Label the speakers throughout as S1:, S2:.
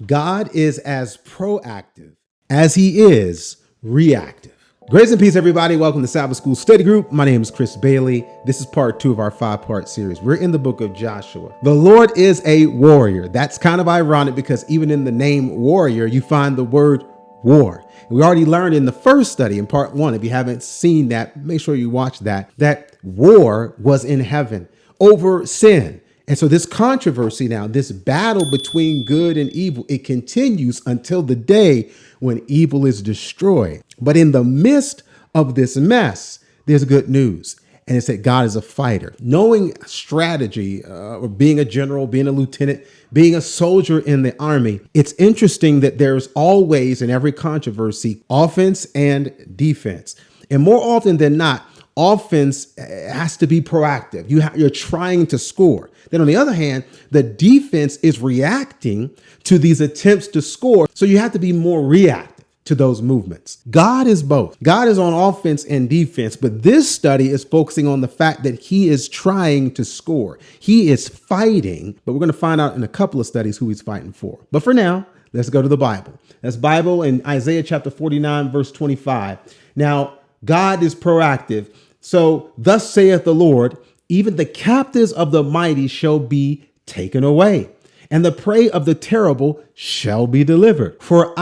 S1: God is as proactive as he is reactive. Grace and peace, everybody. Welcome to Sabbath School Study Group. My name is Chris Bailey. This is part 2 of our 5-part series. We're in the book of Joshua. The Lord is a warrior. That's kind of ironic because even in the name warrior, you find the word war. We already learned in the first study in part 1. If you haven't seen that, make sure you watch that war was in heaven over sin. And so this controversy now, this battle between good and evil, it continues until the day when evil is destroyed. But in the midst of this mess, there's good news. And it's that God is a fighter. Knowing strategy, or being a general, being a lieutenant, being a soldier in the army, it's interesting that there's always in every controversy, offense and defense. And more often than not, offense has to be proactive. You're trying to score. Then on the other hand, the defense is reacting to these attempts to score. So you have to be more reactive to those movements. God is both. God is on offense and defense, but this study is focusing on the fact that he is trying to score. He is fighting, but we're going to find out in a couple of studies who he's fighting for. But for now, let's go to the Bible. That's Bible in Isaiah chapter 49, verse 25. Now, God is proactive. So thus saith the Lord, even the captives of the mighty shall be taken away, and the prey of the terrible shall be delivered. For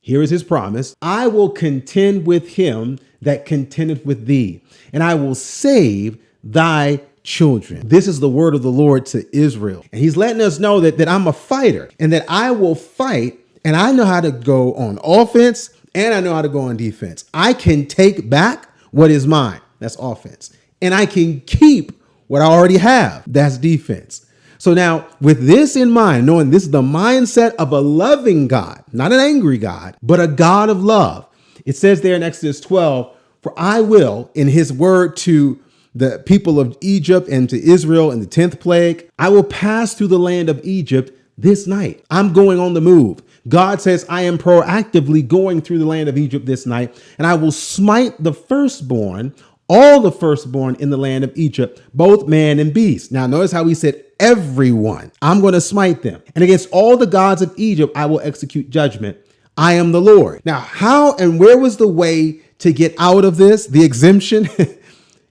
S1: here is his promise, I will contend with him that contendeth with thee, and I will save thy children. This is the word of the Lord to Israel. And he's letting us know that I'm a fighter and that I will fight, and I know how to go on offense and I know how to go on defense. I can take back what is mine. That's offense. And I can keep what I already have. That's defense. So now with this in mind, knowing this is the mindset of a loving God, not an angry God, but a God of love. It says there in Exodus 12, for I will, in his word to the people of Egypt and to Israel in the 10th plague, I will pass through the land of Egypt this night. I'm going on the move. God says, I am proactively going through the land of Egypt this night, and I will smite the firstborn, all the firstborn in the land of Egypt, both man and beast. Now, notice how he said everyone. I'm going to smite them. And against all the gods of Egypt, I will execute judgment. I am the Lord. Now, how and where was the way to get out of this? The exemption?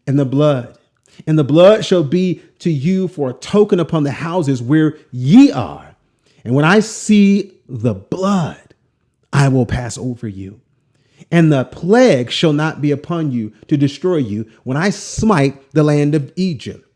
S1: In the blood. And the blood shall be to you for a token upon the houses where ye are. And when I see the blood, I will pass over you. And the plague shall not be upon you to destroy you when I smite the land of Egypt.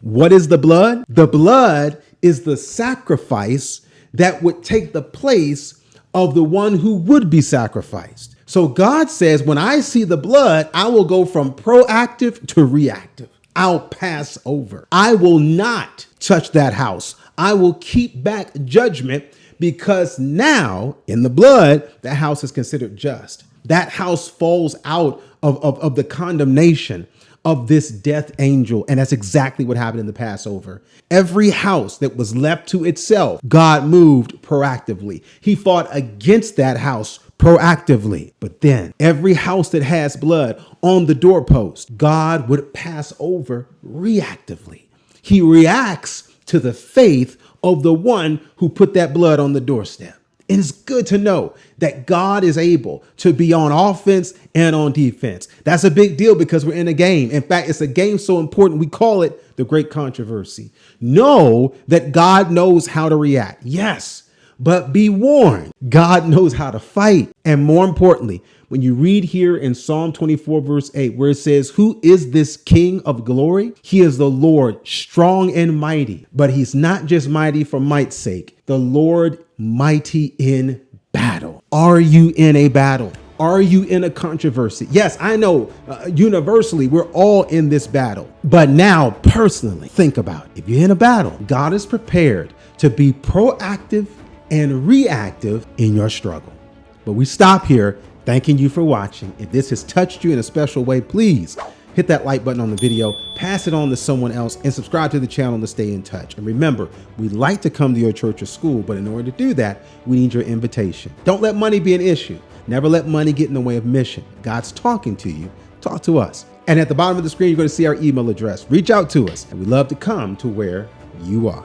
S1: What is the blood? The blood is the sacrifice that would take the place of the one who would be sacrificed. So God says, when I see the blood, I will go from proactive to reactive. I'll pass over. I will not touch that house. I will keep back judgment because now in the blood, that house is considered just. That house falls out of the condemnation of this death angel. And that's exactly what happened in the Passover. Every house that was left to itself, God moved proactively. He fought against that house proactively. But then every house that has blood on the doorpost, God would pass over reactively. He reacts to the faith of the one who put that blood on the doorstep. It is good to know that God is able to be on offense and on defense. That's a big deal because we're in a game. In fact, it's a game so important, we call it the great controversy. Know that God knows how to react. Yes, but be warned. God knows how to fight. And more importantly, when you read here in Psalm 24, verse 8, where it says, who is this King of glory? He is the Lord, strong and mighty, but he's not just mighty for might's sake. The Lord mighty in battle. Are you in a battle? Are you in a controversy? Yes, I know universally we're all in this battle. But now personally, think about it. If you're in a battle, God is prepared to be proactive and reactive in your struggle. But we stop here. Thanking you for watching. If this has touched you in a special way, please hit that like button on the video, pass it on to someone else, and subscribe to the channel to stay in touch. And remember, we'd like to come to your church or school, but in order to do that, we need your invitation. Don't let money be an issue. Never let money get in the way of mission. God's talking to you. Talk to us. And at the bottom of the screen, you're going to see our email address. Reach out to us, and we'd love to come to where you are.